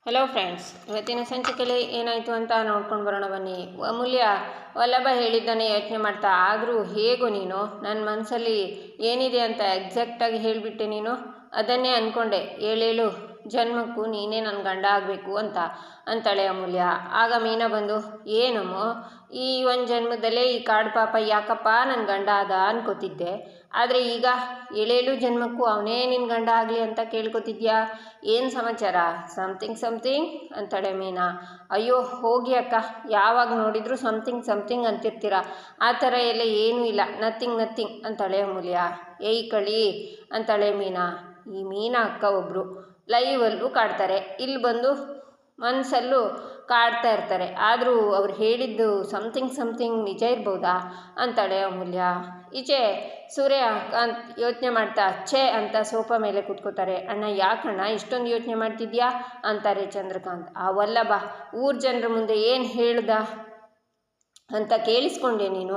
Hello friends, ಇವತ್ತಿನ ಸಂಚಿಕೆಯಲ್ಲಿ ಏನಾಯಿತು ಅಂತ ನೋಡ್ಕೊಂಡು ಬರೋಣ ಬನ್ನಿ. ಅಮೂಲ್ಯ ವಲ್ಲಭ ಹೇಳಿದ್ದಾನೆ ಯೋಚನೆ ಮಾಡ್ತಾ, ಆದರೂ ಹೇಗೋ ನೀನು ನನ್ನ ಮನಸ್ಸಲ್ಲಿ ಏನಿದೆ ಅಂತ ಎಕ್ಸಾಕ್ಟಾಗಿ ಹೇಳಿಬಿಟ್ಟೆ. ನೀನು ಅದನ್ನೇ ಅಂದ್ಕೊಂಡೆ, ಏಳೇಳು ಜನ್ಮಕ್ಕೂ ನೀನೇ ನನ್ನ ಗಂಡ ಆಗಬೇಕು ಅಂತಾಳೆ ಅಮೂಲ್ಯ. ಆಗ ಮೀನಾ ಬಂದು, ಏನಮ್ಮೋ ಈ ಒಂದು ಜನ್ಮದಲ್ಲೇ ಈ ಕಾಡು ಪಾಪ ಯಾಕಪ್ಪ ನನ್ನ ಗಂಡ ಆದ ಅನ್ಕೋತಿದ್ದೆ, ಆದರೆ ಈಗ ಏಳೇಳು ಜನ್ಮಕ್ಕೂ ಅವನೇ ನಿನ್ನ ಗಂಡ ಆಗಲಿ ಅಂತ ಕೇಳ್ಕೊತಿದ್ಯಾ, ಏನು ಸಮಾಚಾರ? ಸಮಥಿಂಗ್ ಅಂತಾಳೆ ಮೀನಾ. ಅಯ್ಯೋ ಹೋಗಿ ಅಕ್ಕ, ಯಾವಾಗ ನೋಡಿದ್ರು ಸಮಥಿಂಗ್ ಅಂತಿರ್ತೀರ, ಆ ಥರ ಎಲ್ಲ ಏನೂ ಇಲ್ಲ, ನಥಿಂಗ್ ಅಂತಾಳೆ ಅಮೂಲ್ಯ. ಏಯ್ ಕಳಿ ಅಂತಾಳೆ ಮೀನಾ. ಈ ಮೀನಾ ಅಕ್ಕ ಒಬ್ಬರು ಲೈವಲ್ಲೂ ಕಾಡ್ತಾರೆ, ಇಲ್ಲಿ ಬಂದು ಮನಸ್ಸಲ್ಲೂ ಕಾಡ್ತಾ ಇರ್ತಾರೆ, ಆದರೂ ಅವ್ರು ಹೇಳಿದ್ದು ಸಮಥಿಂಗ್ ನಿಜ ಇರ್ಬೋದಾ ಅಂತಾಳೆ ಅಮೂಲ್ಯ. ಈಚೆ ಸೂರ್ಯಕಾಂತ್ ಯೋಚನೆ ಮಾಡ್ತಾ ಛೇ ಅಂತ ಸೋಫಾ ಮೇಲೆ ಕೂತ್ಕೋತಾರೆ. ಅಣ್ಣ ಯಾಕಣ್ಣ ಇಷ್ಟೊಂದು ಯೋಚನೆ ಮಾಡ್ತಿದ್ಯಾ ಅಂತಾರೆ ಚಂದ್ರಕಾಂತ್. ಆ ವಲ್ಲಭ ಊರ ಜನರ ಮುಂದೆ ಏನು ಹೇಳ್ದ ಅಂತ ಕೇಳಿಸ್ಕೊಂಡೆ ನೀನು?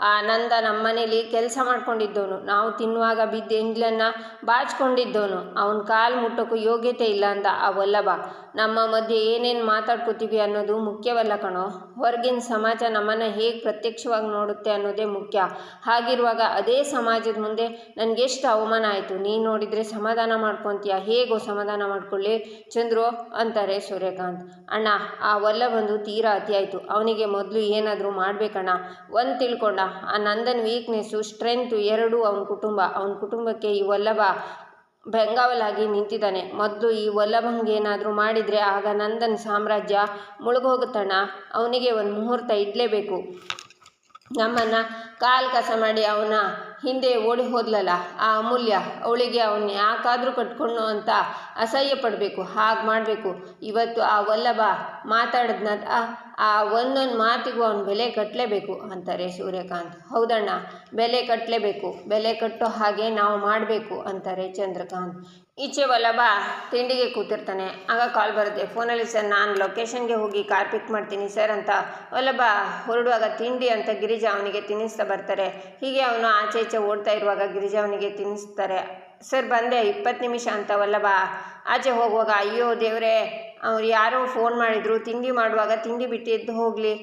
ಆ ನಂದ ನಮ್ಮನೇಲಿ ಕೆಲಸ ಮಾಡ್ಕೊಂಡಿದ್ದವನು, ನಾವು ತಿನ್ನುವಾಗ ಬಿದ್ದ ಎಂಗ್ಲನ್ನು ಬಾಚ್ಕೊಂಡಿದ್ದವನು, ಅವನ ಕಾಲು ಮುಟ್ಟೋಕ್ಕೂ ಯೋಗ್ಯತೆ ಇಲ್ಲ ಅಂದ ಆ ವಲ್ಲಭ. ನಮ್ಮ ಮಧ್ಯೆ ಏನೇನು ಮಾತಾಡ್ಕೋತೀವಿ ಅನ್ನೋದು ಮುಖ್ಯವಲ್ಲ ಕಣೋ, ಹೊರಗಿನ ಸಮಾಜ ನಮ್ಮನ್ನು ಹೇಗೆ ಪ್ರತ್ಯಕ್ಷವಾಗಿ ನೋಡುತ್ತೆ ಅನ್ನೋದೇ ಮುಖ್ಯ. ಹಾಗಿರುವಾಗ ಅದೇ ಸಮಾಜದ ಮುಂದೆ ನನಗೆಷ್ಟು ಅವಮಾನ ಆಯಿತು. ನೀನು ನೋಡಿದರೆ ಸಮಾಧಾನ ಮಾಡ್ಕೊತೀಯ, ಹೇಗೋ ಸಮಾಧಾನ ಮಾಡ್ಕೊಳ್ಳಿ ಚಂದ್ರು ಅಂತಾರೆ ಸೂರ್ಯಕಾಂತ್. ಅಣ್ಣ ಆ ವಲ್ಲಭಂದು ತೀರಾ ಅತಿ ಆಯಿತು, ಅವನಿಗೆ ಮೊದಲು ಏನಾದರೂ ಮಾಡಬೇಕಣ್ಣ. ಒಂದು ತಿಳ್ಕೊಂಡ, ಆ ನಂದನ್ ವೀಕ್ನೆಸ್ಸು ಸ್ಟ್ರೆಂತು ಎರಡೂ ಅವನ ಕುಟುಂಬಕ್ಕೆ ಈ ವಲ್ಲಭ ಬೆಂಗಾವಲಾಗಿ ನಿಂತಿದ್ದಾನೆ. ಮೊದಲು ಈ ವಲ್ಲಭಂಗೆ ಏನಾದರೂ ಮಾಡಿದರೆ ಆಗ ನಂದನ್ ಸಾಮ್ರಾಜ್ಯ ಮುಳುಗೋಗುತ್ತಣ್ಣ. ಅವನಿಗೆ ಒಂದು ಮುಹೂರ್ತ ಇಡಲೇಬೇಕು. ನಮ್ಮನ್ನು ಕಾಲು ಕಸ ಮಾಡಿ ಅವನ ಹಿಂದೆ ಓಡಿ ಹೋದ್ಲಲ್ಲ ಆ ಅಮೂಲ್ಯ, ಅವಳಿಗೆ ಅವನ್ನ ಯಾಕಾದರೂ ಕಟ್ಕೊಂಡು ಅಂತ ಅಸಹ್ಯ ಪಡಬೇಕು, ಹಾಗೆ ಮಾಡಬೇಕು. ಇವತ್ತು ಆ ವಲ್ಲಭ ಮಾತಾಡಿದ್ನಲ್ಲ, ಆ ಒಂದೊಂದು ಮಾತಿಗೂ ಅವನ ಬೆಲೆ ಕಟ್ಟಲೇಬೇಕು ಅಂತಾರೆ ಸೂರ್ಯಕಾಂತ್. ಹೌದಣ್ಣ, ಬೆಲೆ ಕಟ್ಟಲೇಬೇಕು, ಬೆಲೆ ಕಟ್ಟೋ ಹಾಗೆ ನಾವು ಮಾಡಬೇಕು ಅಂತಾರೆ ಚಂದ್ರಕಾಂತ್. ಈಚೆ ವಲ್ಲಭ ತಿಂಡಿಗೆ ಕೂತಿರ್ತಾನೆ. ಆಗ ಕಾಲ್ ಬರುತ್ತೆ ಫೋನಲ್ಲಿ. ಸರ್, ನಾನು ಲೊಕೇಶನ್ಗೆ ಹೋಗಿ ಕಾರ್ ಪಿಕ್ ಮಾಡ್ತೀನಿ ಸರ್ ಅಂತ ವಲ್ಲಭ ಹೊರಡುವಾಗ ತಿಂಡಿ ಅಂತ ಗಿರಿಜಾ ಅವನಿಗೆ ತಿನ್ನಿಸ್ತಾ ಬರ್ತಾರೆ. ಹೀಗೆ ಅವನು ಆಚೆ ಈಚೆ ಓಡ್ತಾ ಇರುವಾಗ ಗಿರಿಜಾ ಅವನಿಗೆ ತಿನ್ನಿಸ್ತಾರೆ. ಸರ್ ಬಂದೆ 20 ನಿಮಿಷ ಅಂತ ವಲ್ಲಭ ಆಚೆ ಹೋಗುವಾಗ, ಅಯ್ಯೋ ದೇವರೇ, ಅವ್ರು ಯಾರೋ ಫೋನ್ ಮಾಡಿದರು, ತಿಂಡಿ ಮಾಡುವಾಗ ತಿಂಡಿ ಬಿಟ್ಟು ಎದ್ದು ಹೋಗಲಿ,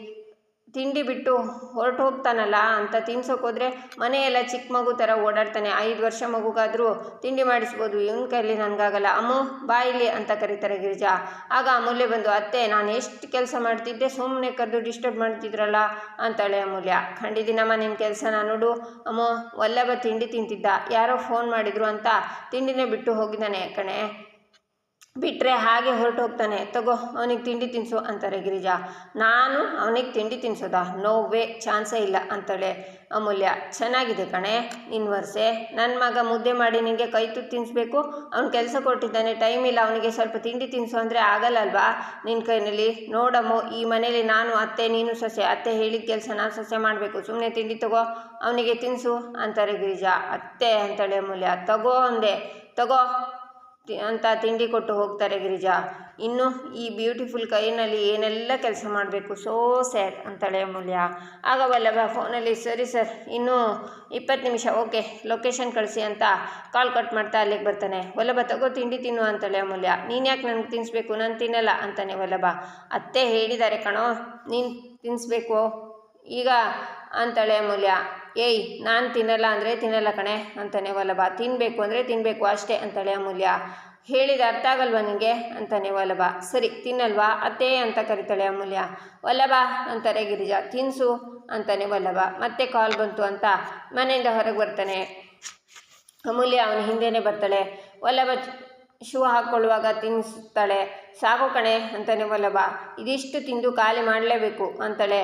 ತಿಂಡಿ ಬಿಟ್ಟು ಹೊರಟು ಹೋಗ್ತಾನಲ್ಲ ಅಂತ ತಿನ್ಸೋಕೋದ್ರೆ ಮನೆಯೆಲ್ಲ ಚಿಕ್ಕ ಮಗು ಥರ ಓಡಾಡ್ತಾನೆ. 5 ವರ್ಷ ಮಗುಗಾದರೂ ತಿಂಡಿ ಮಾಡಿಸ್ಬೋದು, ಇವನ ಕೈಲಿ ನನಗಾಗಲ್ಲ. ಅಮ್ಮು ಬಾ ಇಲ್ಲಿ ಅಂತ ಕರೀತಾರೆ ಗಿರಿಜಾ. ಆಗ ಅಮೂಲ್ಯ ಬಂದು, ಅತ್ತೆ ನಾನು ಎಷ್ಟು ಕೆಲಸ ಮಾಡ್ತಿದ್ದೆ, ಸುಮ್ಮನೆ ಕರೆದು ಡಿಸ್ಟರ್ಬ್ ಮಾಡ್ತಿದ್ರಲ್ಲ ಅಂತಾಳೆ ಅಮೂಲ್ಯ. ಖಂಡಿದಿನಮ್ಮ ನಿನ್ನ ಕೆಲಸನ ನೋಡು. ಅಮ್ಮೋ ವಲ್ಲಭ ತಿಂಡಿ ತಿಂತಿದ್ದ, ಯಾರೋ ಫೋನ್ ಮಾಡಿದ್ರು ಅಂತ ತಿಂಡಿನೇ ಬಿಟ್ಟು ಹೋಗಿದ್ದಾನೆ ಕಣೆ, ಬಿಟ್ಟರೆ ಹಾಗೆ ಹೊರಟು ಹೋಗ್ತಾನೆ, ತಗೋ ಅವನಿಗೆ ತಿಂಡಿ ತಿನ್ನಿಸು ಅಂತಾರೆ ಗಿರಿಜಾ. ನಾನು ಅವನಿಗೆ ತಿಂಡಿ ತಿನ್ನಿಸೋದಾ? ನೋ ವೇ, ಚಾನ್ಸೇ ಇಲ್ಲ ಅಂತಾಳೆ ಅಮೂಲ್ಯ. ಚೆನ್ನಾಗಿದೆ ಕಣೆ ನಿನ್ನ ವರ್ಷೆ, ನನ್ನ ಮಗ ಮುದ್ದೆ ಮಾಡಿ ನಿನಗೆ ಕೈ ತುತ್ತು ತಿನ್ನಿಸ್ಬೇಕು, ಅವ್ನು ಕೆಲಸ ಕೊಟ್ಟಿದ್ದಾನೆ, ಟೈಮ್ ಇಲ್ಲ ಅವನಿಗೆ, ಸ್ವಲ್ಪ ತಿಂಡಿ ತಿನ್ನಿಸು ಅಂದರೆ ಆಗಲ್ಲಲ್ವಾ ನಿನ್ನ ಕೈನಲ್ಲಿ? ನೋಡಮ್ಮು, ಈ ಮನೇಲಿ ನಾನು ಅತ್ತೆ, ನೀನು ಸೊಸೆ, ಅತ್ತೆ ಹೇಳಿದ ಕೆಲಸ ನಾನು ಸೊಸೆ ಮಾಡಬೇಕು, ಸುಮ್ಮನೆ ತಿಂಡಿ ತಗೋ ಅವನಿಗೆ ತಿನ್ನಿಸು ಅಂತಾರೆ ಗಿರಿಜಾ. ಅತ್ತೆ ಅಂತಾಳೆ ಅಮೂಲ್ಯ. ತಗೋ ಅಂದೆ, ತಗೋ ಅಂತ ತಿಂಡಿ ಕೊಟ್ಟು ಹೋಗ್ತಾರೆ ಗಿರಿಜಾ. ಇನ್ನು ಈ ಬ್ಯೂಟಿಫುಲ್ ಕೈನಲ್ಲಿ ಏನೆಲ್ಲ ಕೆಲಸ ಮಾಡಬೇಕು, ಸೋ ಸ್ಯಾಡ್ ಅಂತಾಳೆ ಅಮೂಲ್ಯ. ಆಗ ವಲ್ಲಭ ಫೋನಲ್ಲಿ, ಸರಿ ಸರ್, ಇನ್ನೂ 20 ನಿಮಿಷ, ಓಕೆ ಲೊಕೇಶನ್ ಕಳಿಸಿ ಅಂತ ಕಾಲ್ ಕಟ್ ಮಾಡ್ತಾ ಅಲ್ಲಿಗೆ ಬರ್ತಾನೆ. ವಲ್ಲಭ ತಗೋ ತಿಂಡಿ ತಿನ್ನು ಅಂತಾಳೆ ಅಮೂಲ್ಯ. ನೀನು ಯಾಕೆ ನನಗೆ ತಿನ್ನಿಸ್ಬೇಕು, ನಾನು ತಿನ್ನಲ್ಲ ಅಂತಾನೆ ವಲ್ಲಭ. ಅತ್ತೆ ಹೇಳಿದ್ದಾರೆ ಕಣೋ ನೀನು ತಿನ್ನಿಸ್ಬೇಕು ಈಗ ಅಂತಾಳೆ ಅಮೂಲ್ಯ. ಏಯ್ ನಾನು ತಿನ್ನಲ್ಲ ಅಂದರೆ ತಿನ್ನಲ್ಲ ಕಣೆ ಅಂತಾನೆ ವಲ್ಲಭ. ತಿನ್ನಬೇಕು ಅಂದರೆ ತಿನ್ನಬೇಕು ಅಷ್ಟೇ ಅಂತಾಳೆ ಅಮೂಲ್ಯ. ಹೇಳಿದ ಅರ್ಥ ಆಗಲ್ವಾ ನಿನಗೆ ಅಂತಾನೆ ವಲ್ಲಭ. ಸರಿ ತಿನ್ನಲ್ವಾ ಅತ್ತೆ ಅಂತ ಕರಿತಾಳೆ ಅಮೂಲ್ಯ. ವಲ್ಲಭ ಅಂತಾರೆ ಗಿರಿಜಾ. ತಿನ್ನಿಸು ಅಂತಾನೆ ವಲ್ಲಭ. ಮತ್ತೆ ಕಾಲ್ ಬಂತು ಅಂತ ಮನೆಯಿಂದ ಹೊರಗೆ ಬರ್ತಾನೆ. ಅಮೂಲ್ಯ ಅವನ ಹಿಂದೆನೇ ಬರ್ತಾಳೆ. ವಲ್ಲಭ ಶೂ ಹಾಕ್ಕೊಳ್ಳುವಾಗ ತಿನ್ನಿಸ್ತಾಳೆ. ಸಾಕು ಕಣೆ ಅಂತಾನೆ ವಲ್ಲಭ. ಇದಿಷ್ಟು ತಿಂದು ಖಾಲಿ ಮಾಡಲೇಬೇಕು ಅಂತಾಳೆ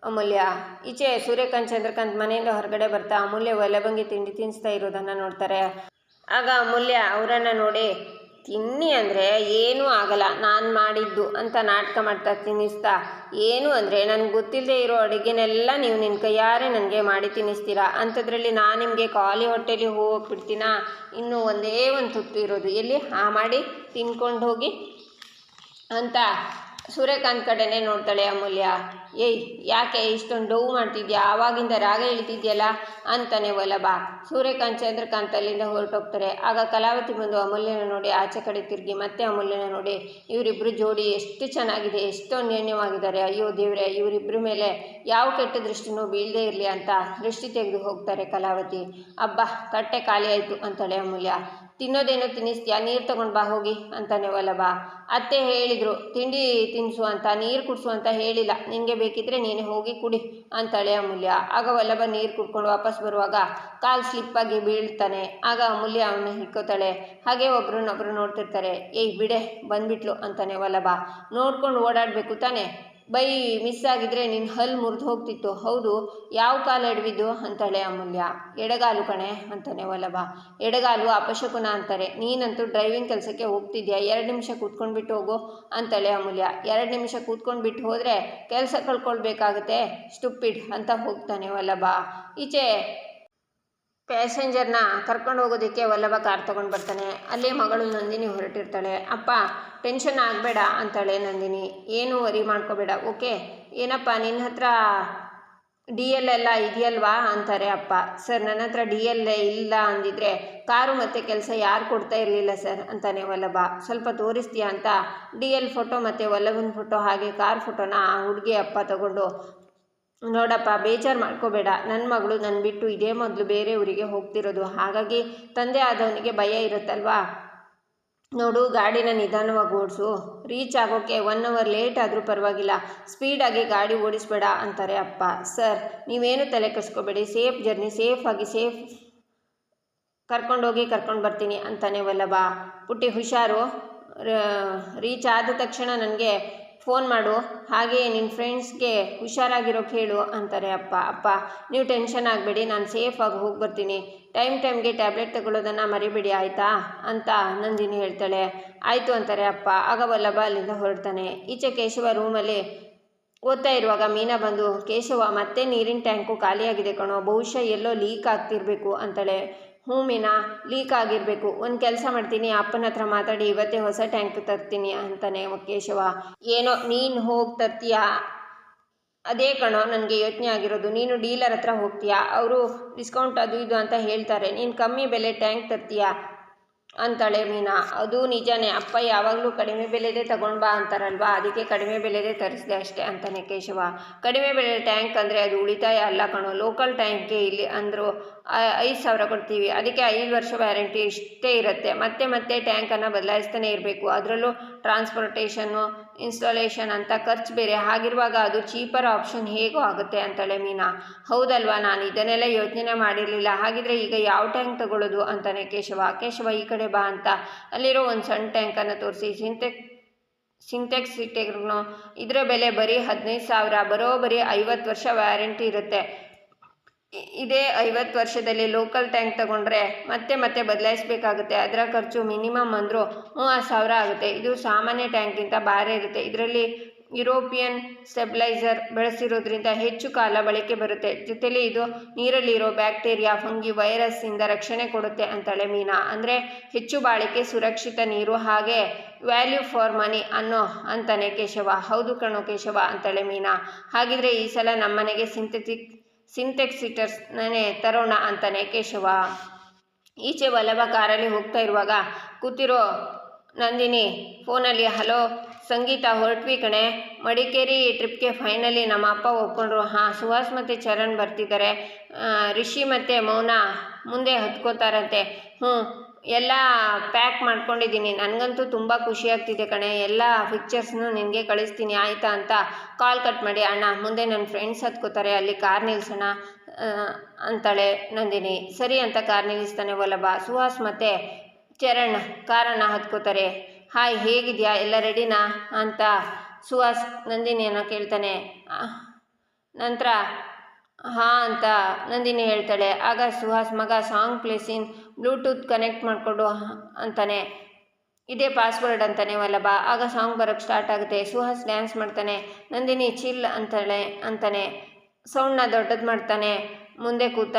ಅಮೂಲ್ಯ. ಈಚೆ ಸೂರ್ಯಕಾಂತ್ ಚಂದ್ರಕಾಂತ್ ಮನೆಯಿಂದ ಹೊರಗಡೆ ಬರ್ತಾ ಅಮೂಲ್ಯ ವಲ್ಲಭಂಗೆ ತಿಂಡಿ ತಿನ್ನಿಸ್ತಾ ಇರೋದನ್ನು ನೋಡ್ತಾರೆ. ಆಗ ಅಮೂಲ್ಯ ಅವರನ್ನು ನೋಡಿ, ತಿನ್ನಿ ಅಂದರೆ ಏನೂ ಆಗಲ್ಲ, ನಾನು ಮಾಡಿದ್ದು ಅಂತ ನಾಟಕ ಮಾಡ್ತಾ ತಿನ್ನಿಸ್ತಾ, ಏನು ಅಂದರೆ ನನಗೆ ಗೊತ್ತಿಲ್ಲದೆ ಇರೋ ಅಡುಗೆನೆಲ್ಲ ನೀವು ನಿನ್ನ ಕೈಯಾರೆ ನನಗೆ ಮಾಡಿ ತಿನ್ನಿಸ್ತೀರಾ, ಅಂಥದ್ರಲ್ಲಿ ನಾನು ನಿಮಗೆ ಖಾಲಿ ಹೊಟ್ಟೆಲಿ ಹೋಗ್ಬಿಡ್ತೀನಾ? ಇನ್ನೂ ಒಂದೇ ಒಂದು ತುತ್ತು ಇರೋದು, ಎಲ್ಲಿ ಮಾಡಿ ತಿನ್ಕೊಂಡು ಹೋಗಿ ಅಂತ ಸೂರ್ಯಕಾಂತ್ ಕಡೆನೇ ನೋಡ್ತಾಳೆ ಅಮೂಲ್ಯ. ಏಯ್ ಯಾಕೆ ಇಷ್ಟೊಂದು ಡೌ ಮಾಡ್ತಿದ್ಯಾ, ಆವಾಗಿಂದ ರಾಗ ಇಳಿತಿದ್ಯಲ್ಲ ಅಂತಾನೆ ವಲ್ಲಭ. ಸೂರ್ಯಕಾಂತ್ ಚಂದ್ರಕಾಂತ್ ಅಲ್ಲಿಂದ ಹೊರಟೋಗ್ತಾರೆ. ಆಗ ಕಲಾವತಿ ಬಂದು ಅಮೂಲ್ಯನ ನೋಡಿ ಆಚೆ ಕಡೆ ತಿರುಗಿ ಮತ್ತೆ ಅಮೂಲ್ಯನ ನೋಡಿ, ಇವರಿಬ್ಬರು ಜೋಡಿ ಎಷ್ಟು ಚೆನ್ನಾಗಿದೆ, ಎಷ್ಟು ಅನ್ಯೋನ್ಯವಾಗಿದ್ದಾರೆ, ಅಯ್ಯೋ ದೇವ್ರೆ, ಇವರಿಬ್ಬರ ಮೇಲೆ ಯಾವ ಕೆಟ್ಟ ದೃಷ್ಟಿನೂ ಬೀಳದೇ ಇರಲಿ ಅಂತ ದೃಷ್ಟಿ ತೆಗೆದು ಹೋಗ್ತಾರೆ ಕಲಾವತಿ. ಅಬ್ಬಾ ತಟ್ಟೆ ಖಾಲಿ ಆಯಿತು ಅಂತಾಳೆ ಅಮೂಲ್ಯ. ತಿನ್ನೋದೇನೋ ತಿನ್ನಿಸ್ತೀಯಾ, ನೀರು ತಗೊಂಡು ಬಾ ಹೋಗಿ ಅಂತಾನೆ ವಲ್ಲಭ. ಅತ್ತೆ ಹೇಳಿದರು ತಿಂಡಿ ತಿನ್ನಿಸು ಅಂತ, ನೀರು ಕುಡಿಸು ಅಂತ ಹೇಳಿಲ್ಲ, ನಿನಗೆ ಬೇಕಿದ್ರೆ ನೀನೇ ಹೋಗಿ ಕುಡಿ ಅಂತಾಳೆ ಅಮೂಲ್ಯ. ಆಗ ವಲ್ಲಭ ನೀರು ಕುಡ್ಕೊಂಡು ವಾಪಸ್ ಬರುವಾಗ ಕಾಲು ಸ್ಲಿಪ್ಪಾಗಿ ಬೀಳ್ತಾನೆ. ಆಗ ಅಮೂಲ್ಯ ಅವನ್ನ ಹಿಡ್ಕೋತಾಳೆ. ಹಾಗೆ ಒಬ್ರನ್ನೊಬ್ರು ನೋಡ್ತಿರ್ತಾರೆ. ಏಯ್ ಬಿಡೆ ಬಂದ್ಬಿಟ್ಲು ಅಂತಾನೆ ವಲ್ಲಭ. ನೋಡ್ಕೊಂಡು ಓಡಾಡಬೇಕು ತಾನೆ, ಬೈ ಮಿಸ್ ಆಗಿದ್ರೆ ನಿನ್ನ ಹಲ್ಲು ಮುರಿದು ಹೋಗ್ತಿತ್ತು. ಹೌದು, ಯಾವ ಕಾಲು ಎಡವಿದ್ದು ಅಂತಾಳೆ ಅಮೂಲ್ಯ. ಎಡಗಾಲು ಕಣೆ ಅಂತಾನೆ ವಲ್ಲಭ. ಎಡಗಾಲು ಅಪಶಕುನ ಅಂತಾರೆ, ನೀನಂತೂ ಡ್ರೈವಿಂಗ್ ಕೆಲಸಕ್ಕೆ ಹೋಗ್ತಿದ್ಯಾ, 2 ನಿಮಿಷ ಕೂತ್ಕೊಂಡ್ಬಿಟ್ಟು ಹೋಗು ಅಂತಾಳೆ ಅಮೂಲ್ಯ. 2 ನಿಮಿಷ ಕೂತ್ಕೊಂಡ್ಬಿಟ್ಟು ಹೋದರೆ ಕೆಲಸ ಕಳ್ಕೊಳ್ಬೇಕಾಗತ್ತೆ ಸ್ಟುಪಿಡ್ ಅಂತ ಹೋಗ್ತಾನೆ ವಲ್ಲಭ. ಈಚೆ ಪ್ಯಾಸೆಂಜರ್ನ ಕರ್ಕೊಂಡು ಹೋಗೋದಕ್ಕೆ ವಲ್ಲಭ ಕಾರ್ ತೊಗೊಂಡು ಬರ್ತಾನೆ. ಅಲ್ಲಿ ಮಗಳು ನಂದಿನಿ ಹೊರಟಿರ್ತಾಳೆ. ಅಪ್ಪ ಟೆನ್ಷನ್ ಆಗಬೇಡ ಅಂತಾಳೆ ನಂದಿನಿ. ಏನು ವರಿ ಮಾಡ್ಕೋಬೇಡ, ಓಕೆ. ಏನಪ್ಪ ನಿನ್ನ ಹತ್ರ DL ಎಲ್ಲ ಇದೆಯಲ್ವಾ ಅಂತಾರೆ ಅಪ್ಪ. ಸರ್ ನನ್ನ ಹತ್ರ DL ಇಲ್ಲ ಅಂದಿದ್ರೆ ಕಾರು ಮತ್ತು ಕೆಲಸ ಯಾರು ಕೊಡ್ತಾ ಇರಲಿಲ್ಲ ಸರ್ ಅಂತಾನೆ ವಲ್ಲಭ. ಸ್ವಲ್ಪ ತೋರಿಸ್ತೀಯಾ ಅಂತ DL ಫೋಟೋ ಮತ್ತು ವಲ್ಲಭನ ಫೋಟೋ ಹಾಗೆ ಕಾರ್ ಫೋಟೋನ ಆ ಹುಡುಗಿ ಅಪ್ಪ ತಗೊಂಡು, ನೋಡಪ್ಪ ಬೇಜಾರು ಮಾಡ್ಕೋಬೇಡ, ನನ್ನ ಮಗಳು ನನ್ನ ಬಿಟ್ಟು ಇದೇ ಮೊದಲು ಬೇರೆ ಊರಿಗೆ ಹೋಗ್ತಿರೋದು, ಹಾಗಾಗಿ ತಂದೆ ಆದವನಿಗೆ ಭಯ ಇರುತ್ತಲ್ವಾ, ನೋಡು ಗಾಡಿನ ನಿಧಾನವಾಗಿ ಓಡಿಸು, ರೀಚ್ ಆಗೋಕ್ಕೆ 1 ಅವರ್ ಲೇಟ್ ಆದರೂ ಪರವಾಗಿಲ್ಲ, ಸ್ಪೀಡಾಗಿ ಗಾಡಿ ಓಡಿಸ್ಬೇಡ ಅಂತಾರೆ ಅಪ್ಪ. ಸರ್ ನೀವೇನು ತಲೆ ಕೆಡಿಸ್ಕೋಬೇಡಿ, ಸೇಫ್ ಜರ್ನಿ, ಸೇಫಾಗಿ ಕರ್ಕೊಂಡು ಬರ್ತೀನಿ ಅಂತಾನೆ ವಲ್ಲಭ. ಪುಟ್ಟಿ ಹುಷಾರು, ರೀಚ್ ಆದ ತಕ್ಷಣ ನನಗೆ ಫೋನ್ ಮಾಡು, ಹಾಗೆಯೇ ನಿನ್ನ ಫ್ರೆಂಡ್ಸ್ಗೆ ಹುಷಾರಾಗಿರೋಕೆ ಹೇಳು ಅಂತಾರೆ ಅಪ್ಪ. ಅಪ್ಪ ನೀವು ಟೆನ್ಷನ್ ಆಗಬೇಡಿ, ನಾನು ಸೇಫಾಗಿ ಹೋಗಿ ಬರ್ತೀನಿ, ಟೈಮ್ಗೆ ಟ್ಯಾಬ್ಲೆಟ್ ತಗೊಳ್ಳೋದನ್ನು ಮರಿಬೇಡಿ ಆಯಿತಾ ಅಂತ ನಂದಿನಿ ಹೇಳ್ತಾಳೆ. ಆಯಿತು ಅಂತಾರೆ ಅಪ್ಪ. ಆಗ ವಲ್ಲಭ ಅಲ್ಲಿಂದ ಹೊರಡ್ತಾನೆ. ಈಚೆ ಕೇಶವ ರೂಮಲ್ಲಿ ಓದ್ತಾ ಇರುವಾಗ ಮೀನಾ ಬಂದು, ಕೇಶವ ಮತ್ತೆ ನೀರಿನ ಟ್ಯಾಂಕು ಖಾಲಿಯಾಗಿದೆ ಕಣೋ, ಬಹುಶಃ ಎಲ್ಲೋ ಲೀಕ್ ಆಗ್ತಿರ್ಬೇಕು ಅಂತಾಳೆ. ಹ್ಞೂ ಮೀನಾ, ಲೀಕ್ ಆಗಿರಬೇಕು, ಒಂದು ಕೆಲಸ ಮಾಡ್ತೀನಿ, ಅಪ್ಪನ ಹತ್ರ ಮಾತಾಡಿ ಇವತ್ತೇ ಹೊಸ ಟ್ಯಾಂಕ್ ತರ್ತೀನಿ ಅಂತಾನೆ ಕೇಶವ. ಏನೋ ನೀನು ಹೋಗಿ ತರ್ತೀಯಾ, ಅದೇ ಕಣೋ ನನಗೆ ಯೋಚನೆ ಆಗಿರೋದು, ನೀನು ಡೀಲರ್ ಹತ್ರ ಹೋಗ್ತೀಯಾ, ಅವರು ಡಿಸ್ಕೌಂಟ್ ಅದು ಇದು ಅಂತ ಹೇಳ್ತಾರೆ, ನೀನು ಕಮ್ಮಿ ಬೆಲೆ ಟ್ಯಾಂಕ್ ತರ್ತೀಯಾ ಅಂತಾಳೆ ಮೀನಾ. ಅದು ನಿಜಾನೇ, ಅಪ್ಪ ಯಾವಾಗಲೂ ಕಡಿಮೆ ಬೆಲೆದೇ ತಗೊಂಡು ಬಾ ಅಂತಾರಲ್ವಾ, ಅದಕ್ಕೆ ಕಡಿಮೆ ಬೆಲೆದೇ ತರಿಸಿದೆ ಅಷ್ಟೇ ಅಂತಾನೆ ಕೇಶವ. ಕಡಿಮೆ ಬೆಲೆ ಟ್ಯಾಂಕ್ ಅಂದರೆ ಅದು ಉಳಿತಾಯ ಅಲ್ಲ ಕಣೋ, ಲೋಕಲ್ ಟ್ಯಾಂಕ್ಗೆ ಇಲ್ಲಿ ಅಂದರು 5,000 ಕೊಡ್ತೀವಿ, ಅದಕ್ಕೆ 5 ವರ್ಷ ವ್ಯಾರಂಟಿ ಇಷ್ಟೇ ಇರುತ್ತೆ, ಮತ್ತೆ ಟ್ಯಾಂಕನ್ನು ಬದಲಾಯಿಸ್ತಾನೆ ಇರಬೇಕು, ಅದರಲ್ಲೂ ಟ್ರಾನ್ಸ್ಪೋರ್ಟೇಷನ್ನು ಇನ್ಸ್ಟಾಲೇಷನ್ ಅಂತ ಖರ್ಚು ಬೇರೆ, ಹಾಗಿರುವಾಗ ಅದು ಚೀಪರ್ ಆಪ್ಷನ್ ಹೇಗೋ ಆಗುತ್ತೆ ಅಂತಾಳೆ ಮೀನಾ. ಹೌದಲ್ವಾ, ನಾನು ಇದನ್ನೆಲ್ಲ ಯೋಚನೆ ಮಾಡಿರಲಿಲ್ಲ, ಹಾಗಿದ್ರೆ ಈಗ ಯಾವ ಟ್ಯಾಂಕ್ ತಗೊಳ್ಳೋದು ಅಂತಾನೆ ಕೇಶವ. ಈ ಕಡೆ ಬಾ ಅಂತ ಅಲ್ಲಿರೋ ಒಂದು ಸಣ್ಣ ಟ್ಯಾಂಕನ್ನು ತೋರಿಸಿ, ಸಿಂಟೆಕ್ಸ್ ಇಟ್ಟೆಗ್ರು, ಇದರ ಬೆಲೆ ಬರೀ 15,000, ಬರೋಬ್ಬರಿ 50 ವರ್ಷ ವ್ಯಾರಂಟಿ ಇರುತ್ತೆ, ಇದೇ 50 ವರ್ಷದಲ್ಲಿ ಲೋಕಲ್ ಟ್ಯಾಂಕ್ ತಗೊಂಡ್ರೆ ಮತ್ತೆ ಬದಲಾಯಿಸಬೇಕಾಗುತ್ತೆ, ಅದರ ಖರ್ಚು ಮಿನಿಮಮ್ ಅಂದರೂ 30,000 ಆಗುತ್ತೆ, ಇದು ಸಾಮಾನ್ಯ ಟ್ಯಾಂಕ್ಗಿಂತ ಭಾರ ಇರುತ್ತೆ, ಇದರಲ್ಲಿ ಯುರೋಪಿಯನ್ ಸ್ಟೆಬಿಲೈಸರ್ ಬಳಸಿರೋದ್ರಿಂದ ಹೆಚ್ಚು ಕಾಲ ಬಳಕೆ ಬರುತ್ತೆ, ಜೊತೆಲಿ ಇದು ನೀರಲ್ಲಿರೋ ಬ್ಯಾಕ್ಟೀರಿಯಾ, ಫಂಗಿ, ವೈರಸ್ ಇಂದ ರಕ್ಷಣೆ ಕೊಡುತ್ತೆ ಅಂತಾಳೆ ಮೀನಾ. ಅಂದರೆ ಹೆಚ್ಚು ಬಾಳಿಕೆ, ಸುರಕ್ಷಿತ ನೀರು, ಹಾಗೆ ವ್ಯಾಲ್ಯೂ ಫಾರ್ ಮನಿ ಅನ್ನೋ ಅಂತಾನೆ ಕೇಶವ. ಹೌದು ಕಣೋ ಕೇಶವ ಅಂತಾಳೆ ಮೀನಾ. ಹಾಗಿದ್ರೆ ಈ ಸಲ ನಮ್ಮನೆಗೆ ಸಿಂಟೆಕ್ಸ್ ಹೀಟರ್ಸ್ ನಾನೇ ತರೋಣ ಅಂತಾನೆ ಕೇಶವ. ಈಚೆ ವಲ್ಲಭ ಕಾರಲ್ಲಿ ಹೋಗ್ತಾ ಇರುವಾಗ ಕೂತಿರೋ ನಂದಿನಿ ಫೋನಲ್ಲಿ, ಹಲೋ ಸಂಗೀತ, ಹೊರಟ್ವಿ ಕಣೆ, ಮಡಿಕೇರಿ ಟ್ರಿಪ್ಗೆ ಫೈನಲಿ ನಮ್ಮ ಅಪ್ಪ ಒಪ್ಕೊಂಡ್ರು. ಹಾಂ, ಸುಹಾಸ್ ಮತ್ತು ಚರಣ್ ಬರ್ತಿದ್ದಾರೆ, ರಿಷಿ ಮತ್ತು ಮೌನ ಮುಂದೆ ಹತ್ಕೋತಾರಂತೆ. ಎಲ್ಲ ಪ್ಯಾಕ್ ಮಾಡ್ಕೊಂಡಿದ್ದೀನಿ, ನನಗಂತೂ ತುಂಬ ಖುಷಿಯಾಗ್ತಿದೆ ಕಣೆ, ಎಲ್ಲ ಪಿಕ್ಚರ್ಸ್ನು ನಿನಗೆ ಕಳಿಸ್ತೀನಿ ಆಯಿತಾ ಅಂತ ಕಾಲ್ ಕಟ್ ಮಾಡಿ, ಅಣ್ಣ ಮುಂದೆ ನನ್ನ ಫ್ರೆಂಡ್ಸ್ ಹತ್ಕೋತಾರೆ, ಅಲ್ಲಿ ಕಾರ್ ನಿಲ್ಲಿಸೋಣ ಅಂತಾಳೆ ನಂದಿನಿ. ಸರಿ ಅಂತ ಕಾರ್ ನಿಲ್ಲಿಸ್ತಾನೆ ವಲ್ಲಭ. ಸುಹಾಸ್ ಮತ್ತು ಚರಣ್ ಕಾರನ್ನು ಹತ್ಕೋತಾರೆ. ಹಾಯ್ ಹೇಗಿದೆಯಾ, ಎಲ್ಲ ರೆಡಿನಾ ಅಂತ ಸುಹಾಸ್ ನಂದಿನಿಯನ್ನು ಕೇಳ್ತಾನೆ. ನಂತರ ಹಾಂ ಅಂತ ನಂದಿನಿ ಹೇಳ್ತಾಳೆ. ಆಗ ಸುಹಾಸ್, ಮಗ ಸಾಂಗ್ ಪ್ಲೇಸಿನ್ ಬ್ಲೂಟೂತ್ ಕನೆಕ್ಟ್ ಮಾಡಿಕೊಂಡು ಅಂತಾನೆ, ಇದೇ ಪಾಸ್ವರ್ಡ್ ಅಂತಾನೆ ವಲ್ಲಭ. ಆಗ ಸಾಂಗ್ ಬರೋಕ್ಕೆ ಸ್ಟಾರ್ಟ್ ಆಗುತ್ತೆ. ಸುಹಾಸ್ ಡ್ಯಾನ್ಸ್ ಮಾಡ್ತಾನೆ, ನಂದಿನಿ ಚಿಲ್ ಅಂತಾನೆ ಸೌಂಡ್ನ ದೊಡ್ಡದು ಮಾಡ್ತಾನೆ ಮುಂದೆ ಕೂತ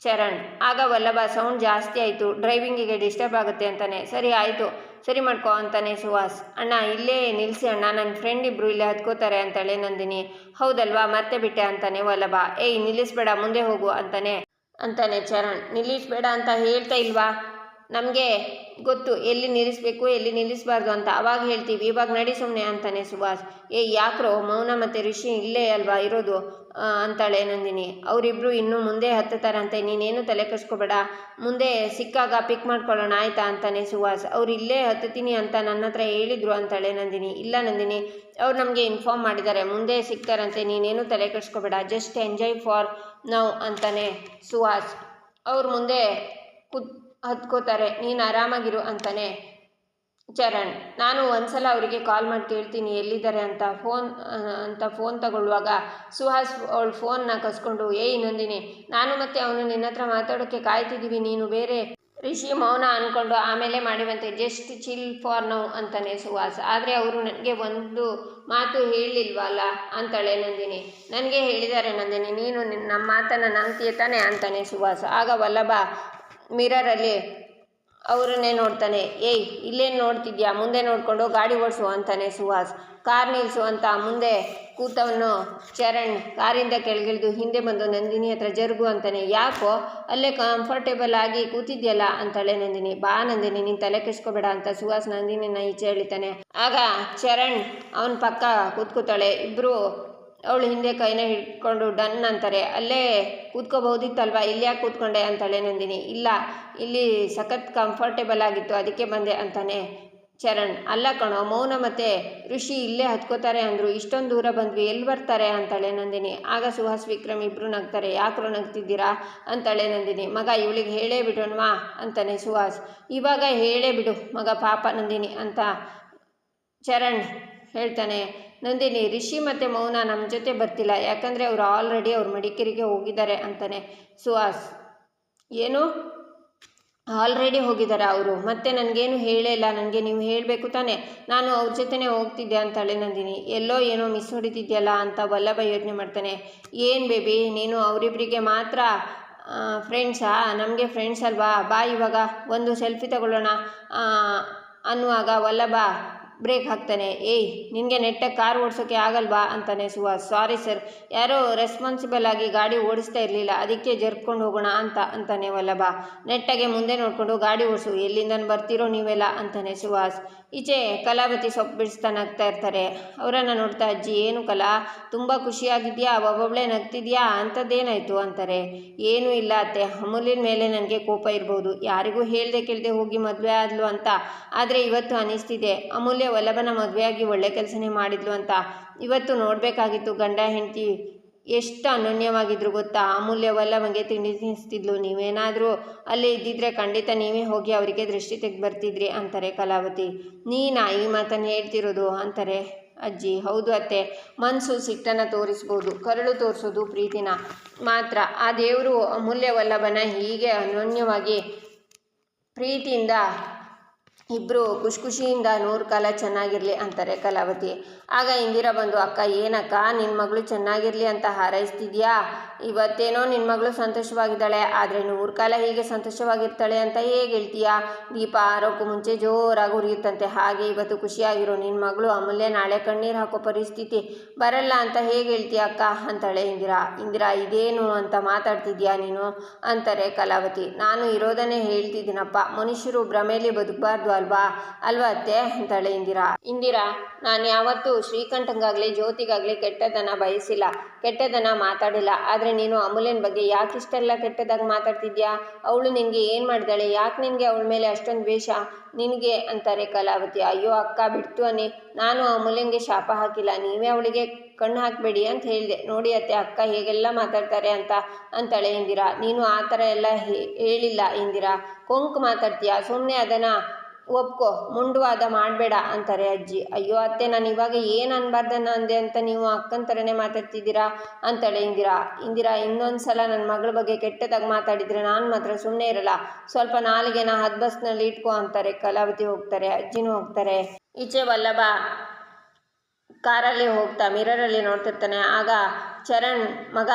ಚರಣ್. ಆಗ ವಲ್ಲಭ, ಸೌಂಡ್ ಜಾಸ್ತಿ ಆಯಿತು, ಡ್ರೈವಿಂಗಿಗೆ ಡಿಸ್ಟರ್ಬ್ ಆಗುತ್ತೆ ಅಂತಾನೆ. ಸರಿ ಆಯಿತು, ಸರಿ ಮಾಡ್ಕೊ ಅಂತಾನೆ ಸುಹಾಸ್. ಅಣ್ಣ ಇಲ್ಲೇ ನಿಲ್ಲಿಸಿ ಅಣ್ಣ, ನನ್ನ ಫ್ರೆಂಡ್ ಇಬ್ಬರು ಇಲ್ಲೇ ಹತ್ಕೋತಾರೆ ಅಂತಾಳೆ ನಂದಿನಿ. ಹೌದಲ್ವಾ ಮತ್ತೆ ಬಿಟ್ಟೆ ಅಂತಾನೆ ವಲ್ಲಭ. ಏಯ್ ನಿಲ್ಲಿಸ್ಬೇಡ ಮುಂದೆ ಹೋಗು ಅಂತಾನೆ ಚರಣ್. ನಿಲ್ಲಿಸ್ಬೇಡ ಅಂತ ಹೇಳ್ತಾ ಇಲ್ವಾ, ನಮಗೆ ಗೊತ್ತು ಎಲ್ಲಿ ನಿಲ್ಲಿಸ್ಬೇಕು ಎಲ್ಲಿ ನಿಲ್ಲಿಸಬಾರ್ದು ಅಂತ, ಅವಾಗ ಹೇಳ್ತೀವಿ, ಇವಾಗ ನಡಿ ಸುಮ್ಮನೆ ಅಂತಾನೆ ಸುಹಾಸ್. ಯಾಕ್ರೋ ಮೌನ ಮತ್ತು ರಿಷಿ ಇಲ್ಲೇ ಅಲ್ವಾ ಇರೋದು ಅಂತಾಳೆ ನಂದಿನಿ. ಅವರಿಬ್ಬರು ಇನ್ನೂ ಮುಂದೆ ಹತ್ತುತ್ತಾರಂತೆ, ನೀನೇನು ತಲೆ ಕೆಡಿಸ್ಕೋಬೇಡ, ಮುಂದೆ ಸಿಕ್ಕಾಗ ಪಿಕ್ ಮಾಡ್ಕೊಳ್ಳೋಣ ಆಯ್ತಾ ಅಂತಾನೆ ಸುಹಾಸ್. ಅವ್ರು ಇಲ್ಲೇ ಹತ್ತುತ್ತೀನಿ ಅಂತ ನನ್ನ ಹತ್ರ ಹೇಳಿದ್ರು ಅಂತಾಳೆ ನಂದಿನಿ. ಇಲ್ಲ ನಂದಿನಿ, ಅವ್ರು ನಮಗೆ ಇನ್ಫಾರ್ಮ್ ಮಾಡಿದ್ದಾರೆ, ಮುಂದೆ ಸಿಗ್ತಾರಂತೆ, ನೀನೇನು ತಲೆ ಕೆಡಿಸ್ಕೋಬೇಡ, ಜಸ್ಟ್ ಎಂಜಾಯ್ ಫಾರ್ ನೌ ಅಂತಾನೆ ಸುಹಾಸ್. ಅವ್ರು ಮುಂದೆ ಹತ್ಕೋತಾರೆ, ನೀನು ಆರಾಮಾಗಿರು ಅಂತಾನೆ ಚರಣ್. ನಾನು ಒಂದ್ಸಲ ಅವರಿಗೆ ಕಾಲ್ ಮಾಡಿ ಕೇಳ್ತೀನಿ ಎಲ್ಲಿದ್ದಾರೆ ಅಂತ ಫೋನ್ ತಗೊಳ್ಳುವಾಗ ಸುಹಾಸ್ ಅವಳು ಫೋನ್ನ ಕಸ್ಕೊಂಡು, ಏಯ್ ನಂದಿನಿ, ನಾನು ಮತ್ತೆ ಅವನು ನಿನ್ನ ಹತ್ರ ಮಾತಾಡೋಕ್ಕೆ ಕಾಯ್ತಿದ್ದೀವಿ, ನೀನು ಬೇರೆ ರಿಷಿ ಮೌನ ಅಂದ್ಕೊಂಡು ಆಮೇಲೆ ಮಾಡಿವಂತೆ, ಜಸ್ಟ್ ಚಿಲ್ ಫಾರ್ ನೌ ಅಂತಾನೆ ಸುಹಾಸ್. ಆದರೆ ಅವರು ನನಗೆ ಒಂದು ಮಾತು ಹೇಳಿಲ್ವಲ್ಲ ಅಂತಾಳೆ ನಂದಿನಿ. ನನಗೆ ಹೇಳಿದ್ದಾರೆ ನಂದಿನಿ, ನೀನು ನಮ್ಮ ಮಾತನ್ನು ನಂಬ್ತೀಯ ತಾನೆ ಅಂತಾನೆ ಸುಹಾಸ್. ಆಗ ವಲ್ಲಭ ಮಿರರಲ್ಲಿ ಅವರನ್ನೇ ನೋಡ್ತಾನೆ. ಏಯ್ ಇಲ್ಲೇನು ನೋಡ್ತಿದ್ಯಾ, ಮುಂದೆ ನೋಡಿಕೊಂಡು ಗಾಡಿ ಓಡಿಸು ಅಂತಾನೆ ಸುಹಾಸ್. ಕಾರ್ ನಿಲ್ಲಿಸು ಅಂತ ಮುಂದೆ ಕೂತವನು ಚರಣ್ ಕಾರಿಂದ ಕೆಳಗಿಳಿದು ಹಿಂದೆ ಬಂದು ನಂದಿನಿ ಹತ್ರ ಜರುಗು ಅಂತಾನೆ. ಯಾಕೋ ಅಲ್ಲೇ ಕಂಫರ್ಟೇಬಲ್ ಆಗಿ ಕೂತಿದ್ಯಲ್ಲ ಅಂತಾಳೆ ನಂದಿನಿ. ಬಾ ನಂದಿನಿ, ನೀನು ತಲೆ ಕೆಡಿಸ್ಕೋಬೇಡ ಅಂತ ಸುಹಾಸ್ ನಂದಿನಿನ ಈಚೆ ಎಳಿತಾನೆ. ಆಗ ಚರಣ್ ಅವನ ಪಕ್ಕ ಕೂತ್ಕೋತಾಳೆ. ಇಬ್ಬರು ಅವಳು ಹಿಂದೆ ಕೈನ ಹಿಡ್ಕೊಂಡು ಡನ್ ಅಂತಾರೆ. ಅಲ್ಲೇ ಕೂತ್ಕೋಬಹುದಿತ್ತಲ್ವಾ, ಇಲ್ಲಿ ಯಾಕೆ ಕೂತ್ಕೊಂಡೆ ಅಂತಾಳೆ ನಂದಿನಿ. ಇಲ್ಲ, ಇಲ್ಲಿ ಸಖತ್ ಕಂಫರ್ಟೇಬಲ್ ಆಗಿತ್ತು ಅದಕ್ಕೆ ಬಂದೆ ಅಂತಾನೆ ಚರಣ್. ಅಲ್ಲ ಕಣೋ, ಮೌನ ಮತ್ತು ಋಷಿ ಇಲ್ಲೇ ಹತ್ಕೋತಾರೆ ಅಂದರು, ಇಷ್ಟೊಂದು ದೂರ ಬಂದ್ವಿ, ಎಲ್ಲಿ ಬರ್ತಾರೆ ಅಂತಾಳೆ ನಂದಿನಿ. ಆಗ ಸುಹಾಸ್ ವಿಕ್ರಮ್ ಇಬ್ಬರು ನಗ್ತಾರೆ. ಯಾಕ್ರೋ ನಗ್ತಿದ್ದೀರಾ ಅಂತಾಳೆ ನಂದಿನಿ. ಮಗ ಇವಳಿಗೆ ಹೇಳೇ ಬಿಡೋಣವಾ ಅಂತಾನೆ ಸುಹಾಸ್. ಇವಾಗ ಹೇಳೇ ಬಿಡು ಮಗ ಪಾಪ ನಂದಿನಿ ಅಂತ ಚರಣ್ ಹೇಳ್ತಾನೆ. ನಂದಿನಿ, ರಿಷಿ ಮತ್ತು ಮೌನ ನಮ್ಮ ಜೊತೆ ಬರ್ತಿಲ್ಲ, ಯಾಕಂದರೆ ಅವರು ಆಲ್ರೆಡಿ ಅವ್ರ ಮಡಿಕೇರಿಗೆ ಹೋಗಿದ್ದಾರೆ ಅಂತಾನೆ ಸುಹಾಸ್. ಏನು ಆಲ್ರೆಡಿ ಹೋಗಿದ್ದಾರೆ ಅವರು? ಮತ್ತೆ ನನಗೇನು ಹೇಳೇ ಇಲ್ಲ, ನನಗೆ ನೀವು ಹೇಳಬೇಕು ತಾನೆ, ನಾನು ಅವ್ರ ಜೊತೆನೇ ಹೋಗ್ತಿದ್ದೆ ಅಂತಾಳೆ ನಂದಿನಿ. ಎಲ್ಲೋ ಏನೋ ಮಿಸ್ ಹೊಡಿತಿದ್ಯಲ್ಲ ಅಂತ ವಲ್ಲಭ ಯೋಚನೆ ಮಾಡ್ತಾನೆ. ಏನು ಬೇಬಿ ನೀನು ಅವರಿಬ್ಬರಿಗೆ ಮಾತ್ರ ಫ್ರೆಂಡ್ಸಾ, ನಮಗೆ ಫ್ರೆಂಡ್ಸ್ ಅಲ್ವಾ, ಬಾ ಇವಾಗ ಒಂದು ಸೆಲ್ಫಿ ತಗೊಳ್ಳೋಣ ಅನ್ನುವಾಗ ವಲ್ಲಭ ಬ್ರೇಕ್ ಹಾಕ್ತಾನೆ. ಏಯ್ ನಿನಗೆ ನೆಟ್ಟಾಗಿ ಕಾರ್ ಓಡಿಸೋಕ್ಕೆ ಆಗಲ್ವಾ ಅಂತಾನೆ ಸುಹಾಸ್. ಸಾರಿ ಸರ್, ಯಾರೋ ರೆಸ್ಪಾನ್ಸಿಬಲ್ ಆಗಿ ಗಾಡಿ ಓಡಿಸ್ತಾ ಇರಲಿಲ್ಲ, ಅದಕ್ಕೆ ಜರ್ಕೊಂಡು ಹೋಗೋಣ ಅಂತಾನೆ ವಲ್ಲಭ. ನೆಟ್ಟಾಗೆ ಮುಂದೆ ನೋಡಿಕೊಂಡು ಗಾಡಿ ಓಡಿಸು, ಎಲ್ಲಿಂದ ಬರ್ತಿರೋ ನೀವೆಲ್ಲ ಅಂತಾನೆ ಸುಹಾಸ್. ಈಚೆ ಕಲಾವತಿ ಸೊಪ್ಪು ಬಿಡಿಸ್ತಾ ನಗ್ತಾ ಇರ್ತಾರೆ. ಅವರನ್ನು ನೋಡ್ತಾ, ಅಜ್ಜಿ ಏನು ಕಲಾ, ತುಂಬ ಖುಷಿಯಾಗಿದೆಯಾ, ಒಬ್ಬೊಬ್ಬಳೇ ನಗ್ತಿದ್ಯಾ, ಅಂಥದ್ದೇನಾಯಿತು ಅಂತಾರೆ. ಏನೂ ಇಲ್ಲ ಅತ್ತೆ, ಅಮೂಲ್ಯನ ಮೇಲೆ ನನಗೆ ಕೋಪ ಇರ್ಬೋದು, ಯಾರಿಗೂ ಹೇಳ್ದೆ ಕೇಳದೆ ಹೋಗಿ ಮದುವೆ ಆದ್ಲು ಅಂತ, ಆದರೆ ಇವತ್ತು ಅನ್ನಿಸ್ತಿದೆ ಅಮೂಲ್ಯ ವಲ್ಲಭನ ಮದುವೆಯಾಗಿ ಒಳ್ಳೆ ಕೆಲಸನೇ ಮಾಡಿದ್ಲು ಅಂತ. ಇವತ್ತು ನೋಡಬೇಕಾಗಿತ್ತು ಗಂಡ ಹೆಂಡತಿ ಎಷ್ಟು ಅನನ್ಯವಾಗಿದ್ರು ಗೊತ್ತಾ. ಅಮೂಲ್ಯ ವಲ್ಲಭಗೆ ತಿಂಡಿ ತಿನ್ನಿಸ್ತಿದ್ಲು, ನೀವೇನಾದರೂ ಅಲ್ಲಿ ಇದ್ದಿದ್ರೆ ಖಂಡಿತ ನೀವೇ ಹೋಗಿ ಅವರಿಗೆ ದೃಷ್ಟಿ ತೆಗೆದು ಬರ್ತಿದ್ರಿ ಅಂತಾರೆ ಕಲಾವತಿ. ನೀನಾ ಈ ಮಾತನ್ನು ಹೇಳ್ತಿರೋದು ಅಂತಾರೆ ಅಜ್ಜಿ. ಹೌದು ಅತ್ತೆ, ಮನಸ್ಸು ಸಿಟ್ಟನ್ನು ತೋರಿಸ್ಬೋದು, ಕರಳು ತೋರಿಸೋದು ಪ್ರೀತಿನ ಮಾತ್ರ. ಆ ದೇವರು ಅಮೂಲ್ಯ ವಲ್ಲಭನ ಹೀಗೆ ಅನನ್ಯವಾಗಿ ಪ್ರೀತಿಯಿಂದ ಇಬ್ಬರು ಖುಷಿಯಿಂದ 100 ಕಾಲ ಚೆನ್ನಾಗಿರಲಿ ಅಂತಾರೆ ಕಲಾವತಿ. ಆಗ ಇಂದಿರಾ ಬಂದು, ಅಕ್ಕ ಏನಕ್ಕ ನಿನ್ನ ಮಗಳು ಚೆನ್ನಾಗಿರಲಿ ಅಂತ ಹಾರೈಸ್ತಿದ್ಯಾ, ಇವತ್ತೇನೋ ನಿನ್ನ ಮಗಳು ಸಂತೋಷವಾಗಿದ್ದಾಳೆ, ಆದರೆ 100 ಕಾಲ ಹೀಗೆ ಸಂತೋಷವಾಗಿರ್ತಾಳೆ ಅಂತ ಹೇಗೆ ಹೇಳ್ತೀಯಾ, ದೀಪ ಆರೋಕ್ಕೂ ಮುಂಚೆ ಜೋರಾಗಿ ಉರಿಯುತ್ತಂತೆ, ಹಾಗೆ ಇವತ್ತು ಖುಷಿಯಾಗಿರೋ ನಿನ್ನ ಮಗಳು ಅಮೂಲ್ಯ ನಾಳೆ ಕಣ್ಣೀರು ಹಾಕೋ ಪರಿಸ್ಥಿತಿ ಬರಲ್ಲ ಅಂತ ಹೇಗೆ ಹೇಳ್ತೀಯ ಅಕ್ಕ ಅಂತಾಳೆ ಇಂದಿರಾ ಇದೇನು ಅಂತ ಮಾತಾಡ್ತಿದ್ಯಾ ನೀನು ಅಂತಾರೆ ಕಲಾವತಿ. ನಾನು ಇರೋದನ್ನೇ ಹೇಳ್ತಿದ್ದೀನಪ್ಪ, ಮನುಷ್ಯರು ಭ್ರಮೆಯಲ್ಲಿ ಬದುಕಬಾರ್ದು ಅಲ್ವಾ ಅತ್ತೆ ಅಂತಾಳೆ ಇಂದಿರಾ ನಾನು ಯಾವತ್ತೂ ಶ್ರೀಕಂಠಂಗಾಗಲಿ ಜ್ಯೋತಿಗಾಗಲಿ ಕೆಟ್ಟದನ್ನು ಬಯಸಿಲ್ಲ, ಕೆಟ್ಟದನ್ನು ಮಾತಾಡಿಲ್ಲ, ಆದರೆ ನೀನು ಅಮೂಲ್ಯನ ಬಗ್ಗೆ ಯಾಕೆ ಇಷ್ಟೆಲ್ಲ ಕೆಟ್ಟದಾಗಿ ಮಾತಾಡ್ತಿದ್ಯಾ, ಅವಳು ನಿನಗೆ ಏನು ಮಾಡಿದಾಳೆ, ಯಾಕೆ ನಿನಗೆ ಅವಳ ಮೇಲೆ ಅಷ್ಟೊಂದು ದ್ವೇಷ ನಿನಗೆ ಅಂತಾರೆ ಕಲಾವತಿ. ಅಯ್ಯೋ ಅಕ್ಕ ಬಿಡ್ತು ಅನ್ನಿ, ನಾನು ಅಮೂಲ್ಯಂಗೆ ಶಾಪ ಹಾಕಿಲ್ಲ, ನೀವೇ ಅವಳಿಗೆ ಕಣ್ಣು ಹಾಕಬೇಡಿ ಅಂತ ಹೇಳಿದೆ, ನೋಡಿ ಅತ್ತೆ ಅಕ್ಕ ಹೇಗೆಲ್ಲ ಮಾತಾಡ್ತಾರೆ ಅಂತಾಳೆ ಇಂದಿರಾ. ನೀನು ಆ ಥರ ಎಲ್ಲ ಹೇಳಿಲ್ಲ ಇಂದಿರಾ, ಕೊಂಕು ಮಾತಾಡ್ತೀಯಾ, ಸುಮ್ಮನೆ ಅದನ್ನು ಒಪ್ಕೋ, ಮುಂಡುವಾದ ಮಾಡಬೇಡ ಅಂತಾರೆ ಅಜ್ಜಿ. ಅಯ್ಯೋ ಅತ್ತೆ, ನಾನು ಇವಾಗ ಏನು ಅನ್ಬಾರ್ದನ್ನ ಅಂದೆ ಅಂತ ನೀವು ಅಕ್ಕನ ಥರನೇ ಮಾತಾಡ್ತಿದ್ದೀರಾ ಅಂತಾಳೆ ಇಂದಿರಾ ಇನ್ನೊಂದು ಸಲ ನನ್ನ ಮಗಳ ಬಗ್ಗೆ ಕೆಟ್ಟದಾಗಿ ಮಾತಾಡಿದರೆ ನಾನು ಮಾತ್ರ ಸುಮ್ಮನೆ ಇರಲ್ಲ, ಸ್ವಲ್ಪ ನಾಲಿಗೆನ ಹದ್ಬಸ್ನಲ್ಲಿ ಇಟ್ಕೋ ಅಂತಾರೆ ಕಲಾವತಿ. ಹೋಗ್ತಾರೆ, ಅಜ್ಜಿನೂ ಹೋಗ್ತಾರೆ. ಈಚೆ ವಲ್ಲಭ ಕಾರಲ್ಲಿ ಹೋಗ್ತಾ ಮಿರರಲ್ಲಿ ನೋಡ್ತಿರ್ತಾನೆ. ಆಗ ಚರಣ್, ಮಗ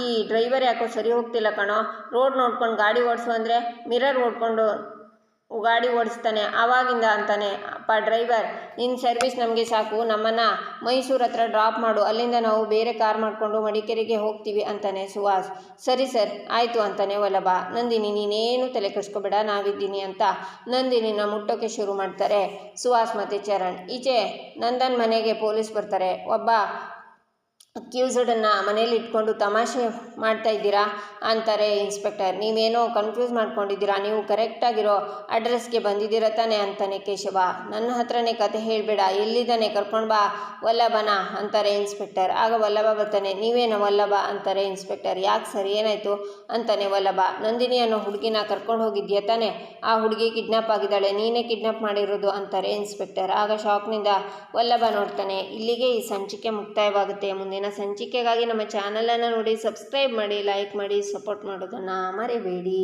ಈ ಡ್ರೈವರ್ ಯಾಕೋ ಸರಿ ಹೋಗ್ತಿಲ್ಲ ಕಣೋ, ರೋಡ್ ನೋಡ್ಕೊಂಡು ಗಾಡಿ ಓಡಿಸು ಅಂದರೆ ಮಿರರ್ ನೋಡಿಕೊಂಡು ಗಾಡಿ ಓಡಿಸ್ತಾನೆ. ಆವಾಗಿಂದ ಅಂತಾನೆ, ಅಪ್ಪ ಡ್ರೈವರ್, ನಿನ್ನ ಸರ್ವಿಸ್ ನಮಗೆ ಸಾಕು, ನಮ್ಮನ್ನು ಮೈಸೂರು ಹತ್ರ ಡ್ರಾಪ್ ಮಾಡು, ಅಲ್ಲಿಂದ ನಾವು ಬೇರೆ ಕಾರ್ ಮಾಡಿಕೊಂಡು ಮಡಿಕೇರಿಗೆ ಹೋಗ್ತೀವಿ ಅಂತಾನೆ ಸುಹಾಸ್. ಸರಿ ಸರ್, ಆಯಿತು ಅಂತಾನೆ ವಲ್ಲಭ. ನಂದಿನಿ, ನೀನೇನು ತಲೆ ಕೆಡಿಸ್ಕೋಬೇಡ, ನಾವಿದ್ದೀನಿ ಅಂತ ನಂದಿನಿನ ಮುಟ್ಟೋಕ್ಕೆ ಶುರು ಮಾಡ್ತಾರೆ ಸುಹಾಸ್ ಮತ್ತು ಚರಣ್. ಈಚೆ ನಂದನ್ ಮನೆಗೆ ಪೊಲೀಸ್ ಬರ್ತಾರೆ. ಒಬ್ಬ ಅಕ್ಯೂಸ್ಡನ್ನು ಮನೇಲಿ ಇಟ್ಕೊಂಡು ತಮಾಷೆ ಮಾಡ್ತಾ ಇದ್ದೀರಾ ಅಂತಾರೆ ಇನ್ಸ್ಪೆಕ್ಟರ್. ನೀವೇನೋ ಕನ್ಫ್ಯೂಸ್ ಮಾಡ್ಕೊಂಡಿದ್ದೀರಾ, ನೀವು ಕರೆಕ್ಟಾಗಿರೋ ಅಡ್ರೆಸ್ಗೆ ಬಂದಿದ್ದೀರ ತಾನೆ ಅಂತಾನೆ ಕೇಶವ. ನನ್ನ ಹತ್ರನೇ ಕತೆ ಹೇಳಬೇಡ, ಎಲ್ಲಿದ್ದಾನೆ ಕರ್ಕೊಂಡು ಬಾ ವಲ್ಲಭನ ಅಂತಾರೆ ಇನ್ಸ್ಪೆಕ್ಟರ್. ಆಗ ವಲ್ಲಭ ಬರ್ತಾನೆ. ನೀವೇನೋ ವಲ್ಲಭ ಅಂತಾರೆ ಇನ್ಸ್ಪೆಕ್ಟರ್. ಯಾಕೆ ಸರ್, ಏನಾಯಿತು ಅಂತಾನೆ ವಲ್ಲಭ. ನಂದಿನಿ ಅನ್ನೋ ಹುಡುಗಿನ ಕರ್ಕೊಂಡು ಹೋಗಿದ್ಯಾ ತಾನೆ, ಆ ಹುಡುಗಿ ಕಿಡ್ನಾಪ್ ಆಗಿದ್ದಾಳೆ, ನೀನೇ ಕಿಡ್ನಾಪ್ ಮಾಡಿರೋದು ಅಂತಾರೆ ಇನ್ಸ್ಪೆಕ್ಟರ್. ಆಗ ಶಾಕ್ನಿಂದ ವಲ್ಲಭ ನೋಡ್ತಾನೆ. ಇಲ್ಲಿಗೆ ಈ ಸಂಚಿಕೆ ಮುಕ್ತಾಯವಾಗುತ್ತೆ. ಮುಂದಿನ ಸಂಚಿಕೆಗಾಗಿ ನಮ್ಮ ಚಾನಲನ್ನು ನೋಡಿ, ಸಬ್ಸ್ಕ್ರೈಬ್ ಮಾಡಿ, ಲೈಕ್ ಮಾಡಿ, ಸಪೋರ್ಟ್ ಮಾಡೋದನ್ನು ಮರಿಬೇಡಿ.